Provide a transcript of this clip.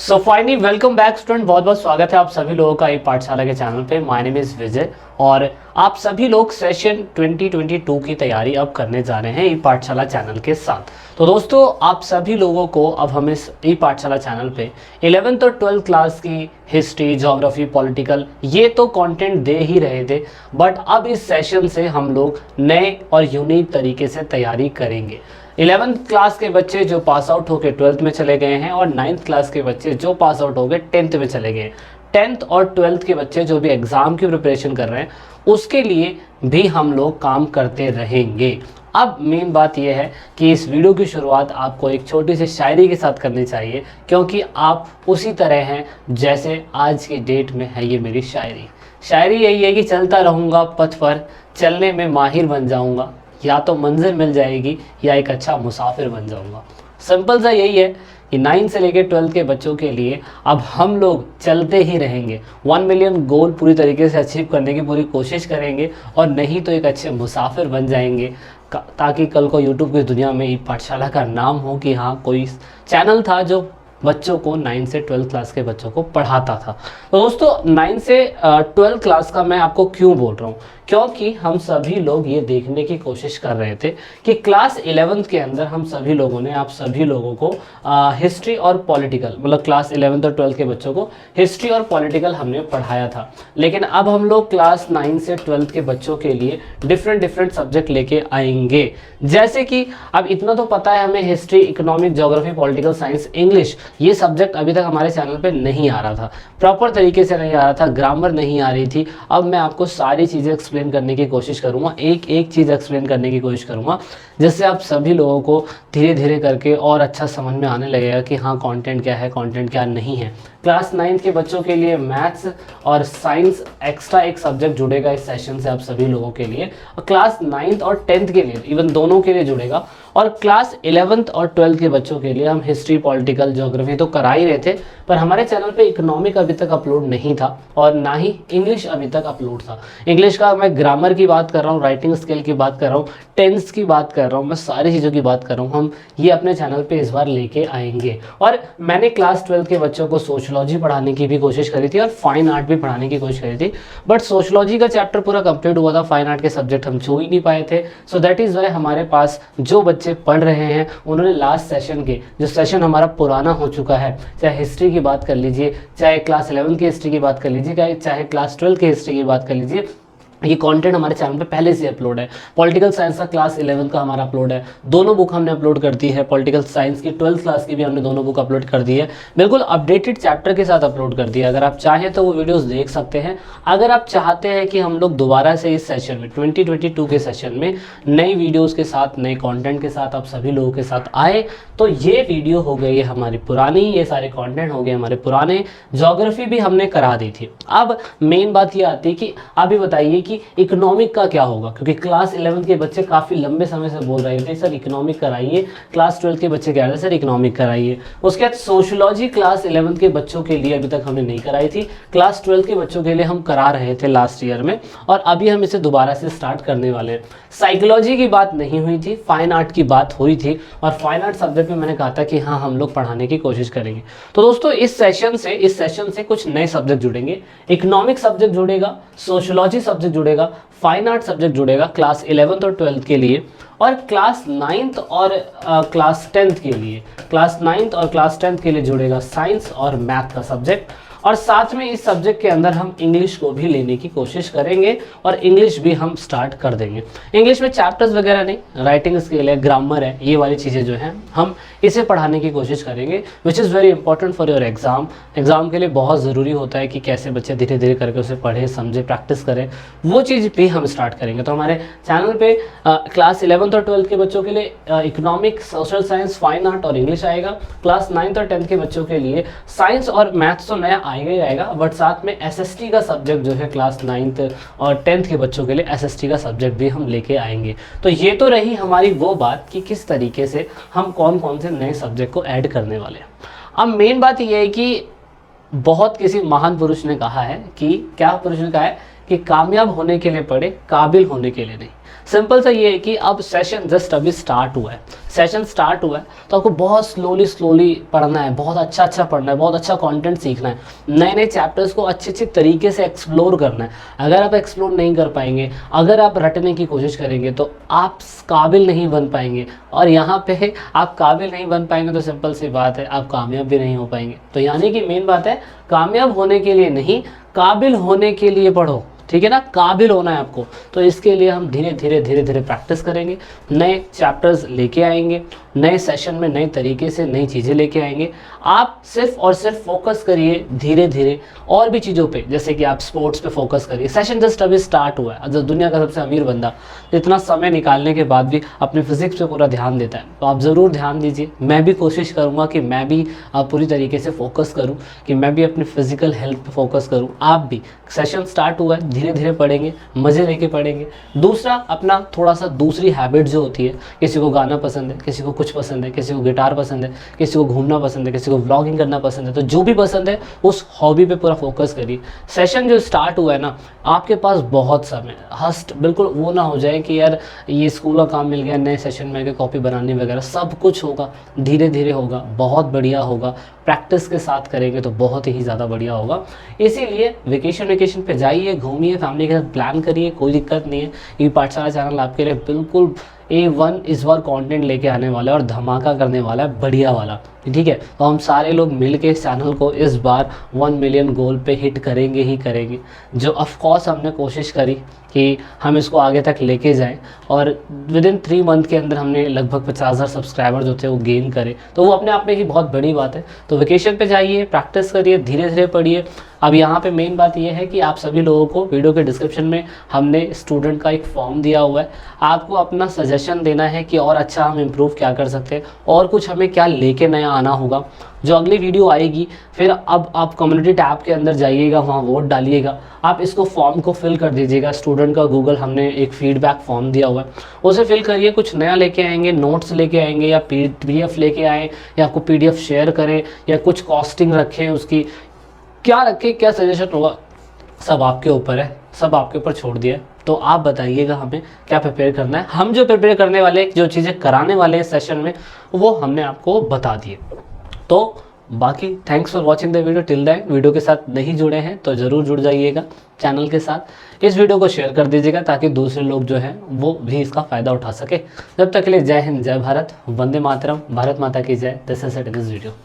So finally welcome back student, बहुत बहुत स्वागत है आप सभी लोगों का ई पाठशाला के चैनल पे। माय नेम इज़ विजय और आप सभी लोग सेशन 2022 की तैयारी अब करने जा रहे हैं ई पाठशाला चैनल के साथ। तो दोस्तों, आप सभी लोगों को अब हम इस ई पाठशाला चैनल पे 11th और 12th क्लास की हिस्ट्री, ज्योग्राफी, पॉलिटिकल ये तो कंटेंट दे ही रहे थे, बट अब इस सेशन से हम लोग नए और यूनिक तरीके से तैयारी करेंगे। 11th क्लास के बच्चे जो पास आउट होकर 12th में चले गए हैं और 9th क्लास के बच्चे जो पास आउट हो गए 10th में चले गए, 10th और 12th के बच्चे जो भी एग्ज़ाम की प्रिपरेशन कर रहे हैं उसके लिए भी हम लोग काम करते रहेंगे। अब मेन बात यह है कि इस वीडियो की शुरुआत आपको एक छोटी सी शायरी के साथ करनी चाहिए, क्योंकि आप उसी तरह हैं जैसे आज की डेट में है ये मेरी शायरी। शायरी यही है कि चलता रहूँगा पथ पर, चलने में माहिर बन जाऊँगा, या तो मंजिल मिल जाएगी या एक अच्छा मुसाफिर बन जाऊंगा। सिंपल सा यही है कि 9 से लेकर 12 के बच्चों के लिए अब हम लोग चलते ही रहेंगे। 1 मिलियन गोल पूरी तरीके से अचीव करने की पूरी कोशिश करेंगे और नहीं तो एक अच्छे मुसाफिर बन जाएंगे, ताकि कल को यूट्यूब की दुनिया में ई पाठशाला का नाम हो कि हाँ, कोई चैनल था जो बच्चों को 9 से 12 क्लास के बच्चों को पढ़ाता था। तो दोस्तों, 9 से 12 क्लास का मैं आपको क्यों बोल रहा हूँ, क्योंकि हम सभी लोग ये देखने की कोशिश कर रहे थे कि क्लास 11th के अंदर हम सभी लोगों ने आप सभी लोगों को हिस्ट्री और पॉलिटिकल, मतलब क्लास 11th और 12th के बच्चों को हिस्ट्री और पॉलिटिकल हमने पढ़ाया था। लेकिन अब हम लोग क्लास 9 से 12th के बच्चों के लिए डिफरेंट सब्जेक्ट लेके आएंगे। जैसे कि अब इतना तो पता है हमें, history, economic, geography, political science, English, ये सब्जेक्ट अभी तक हमारे चैनल पे नहीं आ रहा था, प्रॉपर तरीके से नहीं आ रहा था, ग्रामर नहीं आ रही थी। अब मैं आपको सारी चीज़ें एक्सप्लेन करने की कोशिश करूँगा, एक एक चीज़ एक्सप्लेन करने की कोशिश करूँगा, जिससे आप सभी लोगों को धीरे धीरे करके और अच्छा समझ में आने लगेगा कि हाँ, कंटेंट क्या है, कंटेंट क्या नहीं है। क्लास 9 के बच्चों के लिए मैथ्स और साइंस एक्स्ट्रा एक सब्जेक्ट जुड़ेगा इस सेशन से आप सभी लोगों के लिए, और क्लास 9th और 10th के लिए इवन दोनों के लिए जुड़ेगा। और क्लास 11th और 12th के बच्चों के लिए हम हिस्ट्री, पॉलिटिकल, ज्योग्राफी तो करा ही रहे थे, पर हमारे चैनल पे इकोनॉमिक अभी तक अपलोड नहीं था और ना ही इंग्लिश अभी तक अपलोड था। इंग्लिश का मैं ग्रामर की बात कर रहा हूँ, राइटिंग स्किल की बात कर रहा हूँ, टेंस की बात कर रहा हूँ, मैं सारी चीज़ों की बात कर रहा हूँ। हम ये अपने चैनल पे इस बार लेके आएंगे। और मैंने क्लास 12 के बच्चों को सोशलॉजी पढ़ाने की भी कोशिश करी थी और फाइन आर्ट भी पढ़ाने की कोशिश करी थी, बट सोशलॉजी का चैप्टर पूरा कंप्लीट हुआ था, फाइन आर्ट के सब्जेक्ट हम छू ही नहीं पाए थे। सो दैट इज़ वाई हमारे पास जो बच्चे पढ़ रहे हैं उन्होंने लास्ट सेशन के, जो सेशन हमारा पुराना हो चुका है, चाहे हिस्ट्री की बात कर लीजिए, चाहे क्लास 11 की हिस्ट्री की बात कर लीजिए, चाहे क्लास 12 की हिस्ट्री की बात कर लीजिए, ये कंटेंट हमारे चैनल पे पहले से अपलोड है। पॉलिटिकल साइंस का क्लास 11 का हमारा अपलोड है, दोनों बुक हमने अपलोड कर दी है। पॉलिटिकल साइंस की 12th क्लास की भी हमने दोनों बुक अपलोड कर दी है, बिल्कुल अपडेटेड चैप्टर के साथ अपलोड कर दिया है। अगर आप चाहें तो वो वीडियोस देख सकते हैं। अगर आप चाहते हैं कि हम लोग दोबारा से इस सेशन में 2022 के सेशन में नई वीडियोज़ के साथ, नए कॉन्टेंट के साथ आप सभी लोगों के साथ आए, तो ये वीडियो हो गई है हमारी पुरानी, ये सारे कॉन्टेंट हो गए हमारे पुराने। ज्योग्राफी भी हमने करा दी थी। अब मेन बात ये आती है कि अभी बताइए कि इकोनॉमिक का क्या होगा, क्योंकि क्लास 11 के बच्चे काफ़ी लंबे समय से बोल रहे थे सर इकोनॉमिक कराइए, क्लास 12 के बच्चे कह रहे थे सर इकोनॉमिक कराइए। उसके बाद सोशलॉजी क्लास 11 के बच्चों के लिए अभी तक हमने नहीं कराई थी, क्लास 12 के बच्चों के लिए हम करा रहे थे लास्ट ईयर में, और अभी हम इसे दोबारा से स्टार्ट करने वाले हैं। साइकोलॉजी की बात नहीं हुई थी, फाइन आर्ट की बात हुई थी, और फाइन आर्ट सब्जेक्ट में मैंने कहा था कि हाँ, हम लोग पढ़ाने की कोशिश करेंगे। तो दोस्तों, इस सेशन से कुछ नए सब्जेक्ट जुड़ेंगे। इकोनॉमिक सब्जेक्ट जुड़ेगा, सोशलॉजी सब्जेक्ट जुड़ेगा, फाइन आर्ट सब्जेक्ट जुड़ेगा क्लास 11th और 12th के लिए, और क्लास 9th और क्लास 10th के लिए, क्लास 9th और क्लास 10th के लिए जुड़ेगा साइंस और मैथ का सब्जेक्ट। और साथ में इस सब्जेक्ट के अंदर हम इंग्लिश को भी लेने की कोशिश करेंगे और इंग्लिश भी हम स्टार्ट कर देंगे। इंग्लिश में चैप्टर्स वगैरह नहीं, राइटिंग स्किल है, ग्रामर है, ये वाली चीज़ें जो हैं हम इसे पढ़ाने की कोशिश करेंगे, which is very important for your exam. Exam के लिए बहुत ज़रूरी होता है कि कैसे बच्चे धीरे धीरे करके उसे पढ़े, समझे, प्रैक्टिस करें, वो चीज़ भी हम स्टार्ट करेंगे। तो हमारे चैनल पे क्लास 11th और 12th के बच्चों के लिए economic, social science, fine art और इंग्लिश आएगा। क्लास 9th और 10th के बच्चों के लिए साइंस और मैथ्स तो नया आएगा ही आएगा, बट साथ में एसएसटी का सब्जेक्ट जो है क्लास 9th और 10th के बच्चों के लिए एसएसटी का सब्जेक्ट भी हम लेके आएंगे। तो ये तो रही हमारी वो बात कि किस तरीके से हम कौन कौन से नए सब्जेक्ट को ऐड करने वाले हैं। अब मेन बात ये है कि बहुत किसी महान पुरुष ने कहा है कि, क्या पुरुष ने कहा है कि कामयाब होने के लिए पढ़े, काबिल होने के लिए नहीं। सिंपल सा ये है कि अब सेशन जस्ट अभी स्टार्ट हुआ है, सेशन स्टार्ट हुआ है तो आपको बहुत स्लोली पढ़ना है, बहुत अच्छा पढ़ना है, बहुत अच्छा कंटेंट सीखना है, नए नए चैप्टर्स को अच्छे तरीके से एक्सप्लोर करना है। अगर आप एक्सप्लोर नहीं कर पाएंगे, अगर आप रटने की कोशिश करेंगे तो आप काबिल नहीं बन पाएंगे, और यहाँ पे आप काबिल नहीं बन पाएंगे तो सिंपल सी बात है आप कामयाब भी नहीं हो पाएंगे। तो यानी कि मेन बात है, कामयाब होने के लिए नहीं, काबिल होने के लिए पढ़ो, ठीक है ना, काबिल होना है आपको। तो इसके लिए हम धीरे धीरे प्रैक्टिस करेंगे, नए चैप्टर्स लेके आएंगे, नए सेशन में नए तरीके से नई चीज़ें लेके आएंगे। आप सिर्फ और सिर्फ फोकस करिए धीरे धीरे और भी चीज़ों पे, जैसे कि आप स्पोर्ट्स पे फोकस करिए। सेशन जस्ट अभी स्टार्ट हुआ है, दुनिया का सबसे अमीर बंदा इतना समय निकालने के बाद भी अपने फिजिक्स पे पूरा ध्यान देता है, तो आप ज़रूर ध्यान दीजिए। मैं भी कोशिश करूँगा कि मैं भी पूरी तरीके से फोकस करूँ, कि मैं भी अपनी फिजिकल हेल्थ पे फोकस करूँ। आप भी, सेशन स्टार्ट हुआ है, धीरे धीरे पढ़ेंगे, मज़े लेके पढ़ेंगे। दूसरा, अपना थोड़ा सा दूसरी हैबिट जो होती है, किसी को गाना पसंद है, किसी को कुछ पसंद है, किसी को गिटार पसंद है, किसी को घूमना पसंद है, किसी को व्लॉगिंग करना पसंद है, तो जो भी पसंद है उस हॉबी पे पूरा फोकस करिए। सेशन जो स्टार्ट हुआ है ना, आपके पास बहुत समय, हस्ट बिल्कुल वो ना हो जाए कि यार ये स्कूल का काम मिल गया, नए सेशन में कॉपी बनानी वगैरह, सब कुछ होगा, धीरे धीरे होगा, बहुत बढ़िया होगा। प्रैक्टिस के साथ करेंगे तो बहुत ही ज़्यादा बढ़िया होगा। इसीलिए वेकेशन पे जाइए, घूमिए, फैमिली के साथ प्लान करिए, कोई दिक्कत नहीं है। ये पाठशाला चैनल आपके लिए बिल्कुल A1 इस बार कंटेंट लेके आने वाला है और धमाका करने वाला है, बढ़िया वाला, ठीक है। तो हम सारे लोग मिल के इस चैनल को इस बार 1 मिलियन गोल पे हिट करेंगे ही करेंगे, जो ऑफ कोर्स हमने कोशिश करी कि हम इसको आगे तक लेके जाएं, और विद इन 3 मंथ के अंदर हमने लगभग 50,000 सब्सक्राइबर जो थे वो गेन करे, तो वो अपने आप में ही बहुत बड़ी बात है। तो वेकेशन पे जाइए, प्रैक्टिस करिए, धीरे धीरे पढ़िए। अब यहाँ पे मेन बात ये है कि आप सभी लोगों को वीडियो के डिस्क्रिप्शन में हमने स्टूडेंट का एक फॉर्म दिया हुआ है, आपको अपना सजेशन देना है कि और अच्छा हम इम्प्रूव क्या कर सकते हैं, और कुछ हमें क्या लेके नया आना होगा। जो अगली वीडियो आएगी, फिर अब आप कम्युनिटी टैब के अंदर जाइएगा, वहाँ वोट डालिएगा, आप इसको फॉर्म को फिल कर दीजिएगा। स्टूडेंट का गूगल हमने एक फीडबैक फॉर्म दिया हुआ है, उसे फिल करिए। कुछ नया लेके आएंगे, नोट्स लेके आएंगे, या PDF लेके आएँ, या आपको PDF शेयर करें, या कुछ कॉस्टिंग रखें, उसकी क्या रखें, क्या सजेशन होगा, सब आपके ऊपर है, सब आपके ऊपर छोड़ दिया है। तो आप बताइएगा हमें क्या प्रिपेयर करना है। हम जो प्रिपेयर करने वाले, जो चीज़ें कराने वाले हैं सेशन में, वो हमने आपको बता दिए। तो बाकी thanks for watching the video till then. Video के साथ नहीं जुड़े हैं तो ज़रूर जुड़ जाइएगा चैनल के साथ। इस वीडियो को शेयर कर दीजिएगा ताकि दूसरे लोग जो हैं वो भी इसका फ़ायदा उठा सके। जब तक के लिए जय हिंद, जय भारत, वंदे मातरम, भारत माता की जय। This is it in this video.